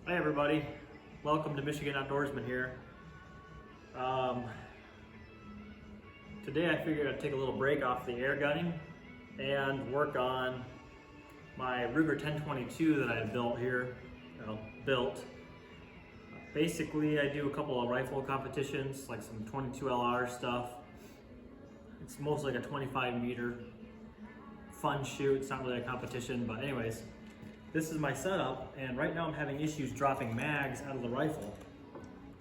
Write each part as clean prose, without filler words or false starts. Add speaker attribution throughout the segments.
Speaker 1: Hi everybody, welcome to Michigan Outdoorsman here. Today I figured I'd take a little break off the air gunning and work on my Ruger 1022 that I built here. Basically I do a couple of rifle competitions, like some 22 LR stuff. It's mostly like a 25 meter fun shoot. It's not really a competition, but anyways. This is my setup, and right now I'm having issues dropping mags out of the rifle.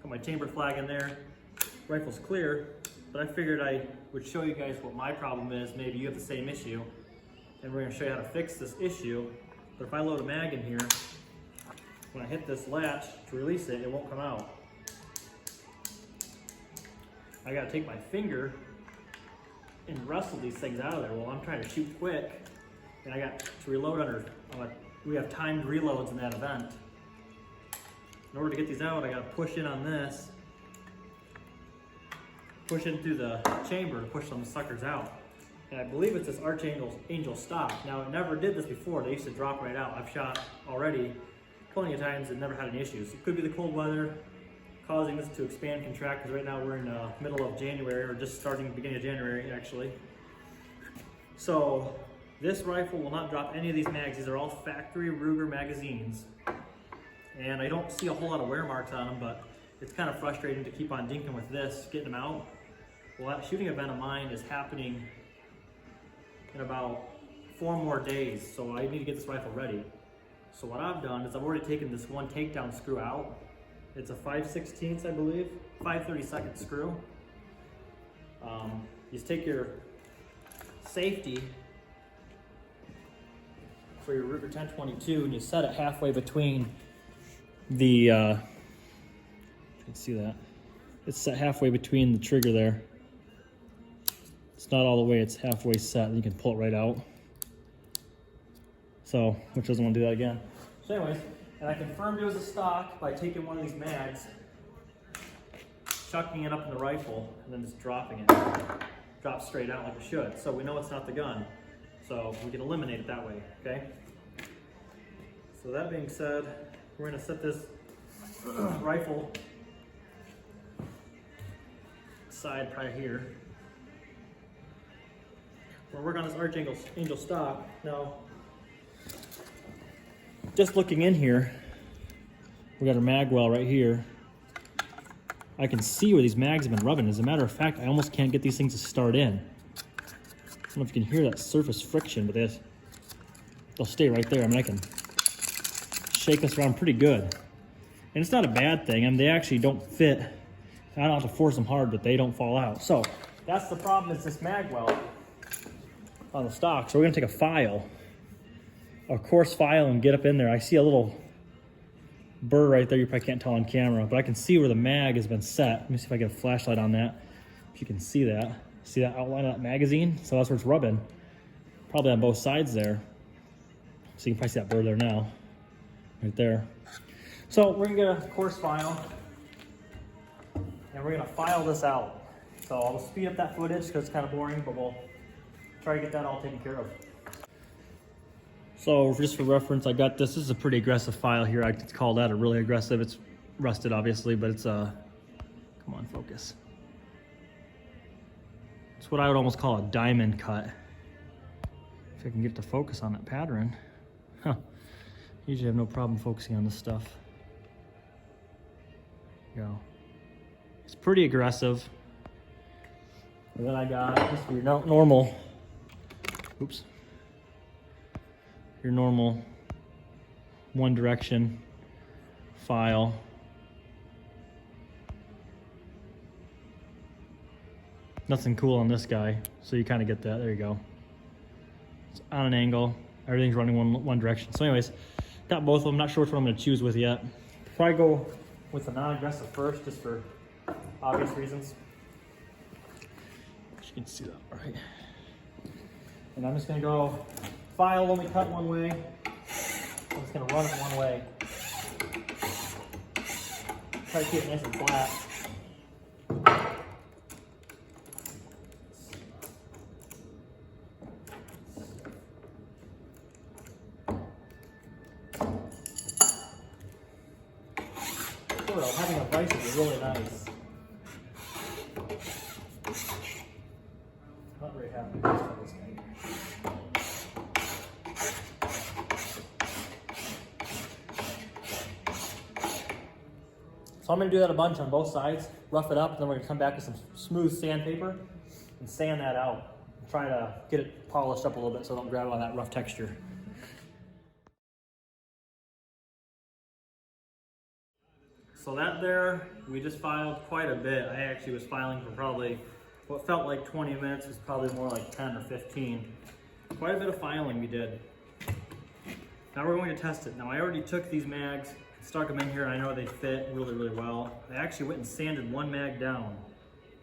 Speaker 1: Got my chamber flag in there, rifle's clear, but I figured I would show you guys what my problem is. Maybe you have the same issue, and we're gonna show you how to fix this issue. But if I load a mag in here, when I hit this latch to release it, it won't come out. I gotta take my finger and wrestle these things out of there. Well, I'm trying to shoot quick, and I got to reload we have timed reloads in that event. In order to get these out, I gotta push in on this, push in through the chamber to push some suckers out. And I believe it's this Archangel stock. Now, it never did this before. They used to drop right out. I've shot already plenty of times and never had any issues. It could be the cold weather causing this to expand, contract, because right now we're in the middle of January, or just starting the beginning of January, actually. So, this rifle will not drop any of these mags. These are all factory Ruger magazines. And I don't see a whole lot of wear marks on them, but it's kind of frustrating to keep on dinking with this, getting them out. Well, that shooting event of mine is happening in about 4 more days, so I need to get this rifle ready. So what I've done is I've already taken this one takedown screw out. It's a 5/16, I believe, 5/32 screw. You just take your safety for your Ruger 1022 and you set it halfway between the, you can see that. It's set halfway between the trigger there. It's not all the way, it's halfway set, and you can pull it right out. So, which doesn't want to do that again. So anyways, and I confirmed it was a stock by taking one of these mags, chucking it up in the rifle, and then just dropping it. Drops straight out like it should. So we know it's not the gun. So we can eliminate it that way, okay? So that being said, we're gonna set this rifle aside right here. We're working on this Archangel stock. Now, just looking in here, we got our mag well right here. I can see where these mags have been rubbing. As a matter of fact, I almost can't get these things to start in. I don't know if you can hear that surface friction, but they'll stay right there. I mean, I can shake this around pretty good. And it's not a bad thing. I mean, they actually don't fit. I don't have to force them hard, but they don't fall out. So that's the problem, is this mag well on the stock. So we're gonna take a coarse file, and get up in there. I see a little burr right there. You probably can't tell on camera, but I can see where the mag has been set. Let me see if I get a flashlight on that. If you can see that. See that outline of that magazine? So that's where it's rubbing. Probably on both sides there. So you can probably see that burr there now. Right there. So we're gonna get a coarse file, and we're gonna file this out. So I'll speed up that footage because it's kind of boring, but we'll try to get that all taken care of. So just for reference, I got this. This is a pretty aggressive file here. I could call that a really aggressive. It's rusted, obviously, but it's a, come on, focus. It's what I would almost call a diamond cut. If I can get to focus on that pattern. Huh. Usually have no problem focusing on this stuff. There you go. It's pretty aggressive. And then I got just your normal, oops. Your normal one direction file. Nothing cool on this guy, so you kind of get that. There you go. It's on an angle. Everything's running one direction. So anyways, got both of them. Not sure which one I'm going to choose with yet. Probably go with the non-aggressive first, just for obvious reasons. You can see that, all right. And I'm just going to go file only cut one way. I'm just going to run it one way. Try to keep it nice and flat. For real, having a vise would be really nice. Not very happy with this guy. So I'm going to do that a bunch on both sides, rough it up, and then we're going to come back with some smooth sandpaper and sand that out. Try to get it polished up a little bit so I don't grab on that rough texture. So that there, we just filed quite a bit. I actually was filing for probably what felt like 20 minutes, was probably more like 10 or 15. Quite a bit of filing we did. Now we're going to test it. Now I already took these mags, stuck them in here, and I know they fit really, really well. I actually went and sanded one mag down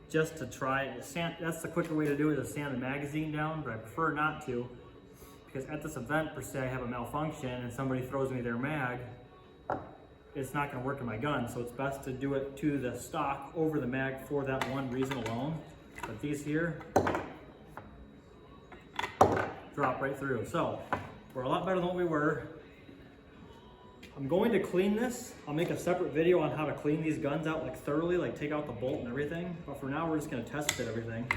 Speaker 1: just to try it. That's the quicker way to do it, is sand the magazine down, but I prefer not to, because at this event, per se, I have a malfunction and somebody throws me their mag, it's not going to work in my gun. So it's best to do it to the stock over the mag for that one reason alone. But these here drop right through. So we're a lot better than what we were. I'm going to clean this. I'll make a separate video on how to clean these guns out like thoroughly, like take out the bolt and everything. But for now, we're just going to test fit everything.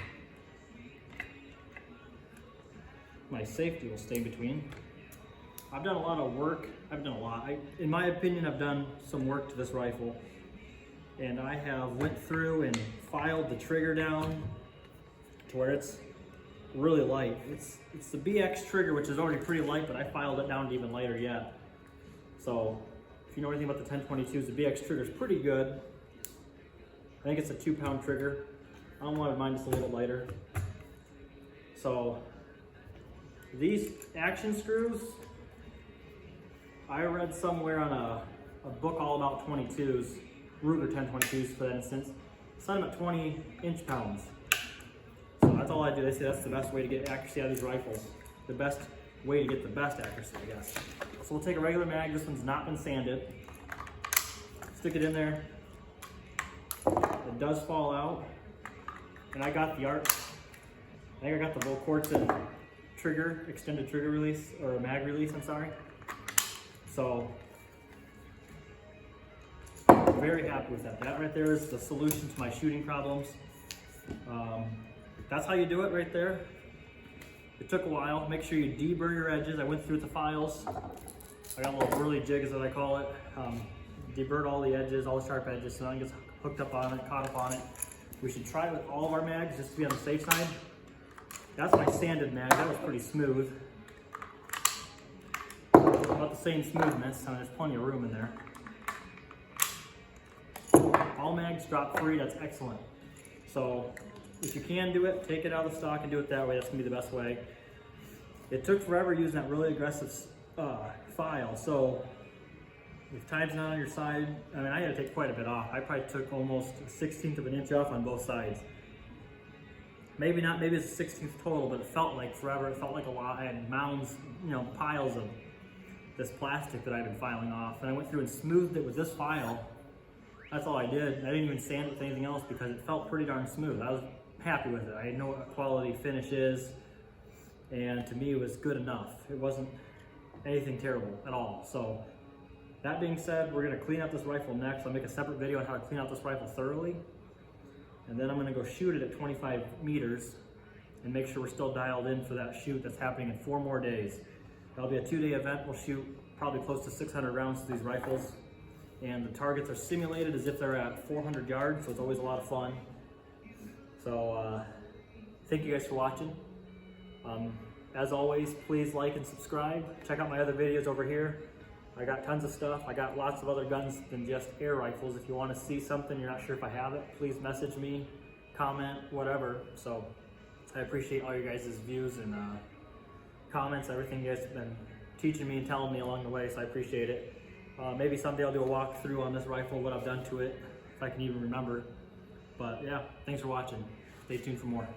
Speaker 1: My safety will stay between. I've done a lot of work. In my opinion, I've done some work to this rifle. And I have went through and filed the trigger down to where it's really light. It's the BX trigger, which is already pretty light, but I filed it down to even lighter yet. So if you know anything about the 1022s, the BX trigger is pretty good. I think it's a 2-pound trigger. I don't want mine just a little lighter. So these action screws, I read somewhere on a book all about 22s, Ruger 1022s for that instance, set them at 20 inch-pounds. So that's all I do. They say that's the best way to get accuracy out of these rifles. The best way to get the best accuracy, I guess. So we'll take a regular mag. This one's not been sanded. Stick it in there. It does fall out. And I got the I think I got the Volquartsen trigger, extended trigger release, or mag release, I'm sorry. So, very happy with that. That right there is the solution to my shooting problems. That's how you do it right there. It took a while. Make sure you deburr your edges. I went through the files. I got a little whirly jig, is what I call it. Deburred all the edges, all the sharp edges, so nothing gets hooked up on it, caught up on it. We should try it with all of our mags just to be on the safe side. That's my sanded mag. That was pretty smooth. About the same smoothness. I mean, there's plenty of room in there. All mags drop free. That's excellent. So if you can do it, take it out of the stock and do it that way. That's gonna be the best way. It took forever using that really aggressive file. So if time's not on your side, I mean, I had to take quite a bit off. I probably took almost a 1/16 of an inch off on both sides. Maybe not, maybe it's a 1/16 total, but it felt like forever. It felt like a lot. I had mounds, piles of this plastic that I've been filing off. And I went through and smoothed it with this file. That's all I did. I didn't even sand it with anything else because it felt pretty darn smooth. I was happy with it. I know what quality finish is. And to me, it was good enough. It wasn't anything terrible at all. So that being said, we're gonna clean out this rifle next. I'll make a separate video on how to clean out this rifle thoroughly. And then I'm gonna go shoot it at 25 meters and make sure we're still dialed in for that shoot that's happening in 4 more days. That'll be a 2-day event. We'll shoot probably close to 600 rounds to these rifles. And the targets are simulated as if they're at 400 yards, so it's always a lot of fun. So thank you guys for watching. As always, please like and subscribe. Check out my other videos over here. I got tons of stuff. I got lots of other guns than just air rifles. If you want to see something, you're not sure if I have it, please message me, comment, whatever. So I appreciate all you guys' views and comments, everything you guys have been teaching me and telling me along the way, so I appreciate it. Maybe someday I'll do a walkthrough on this rifle, what I've done to it, if I can even remember. But yeah, thanks for watching. Stay tuned for more.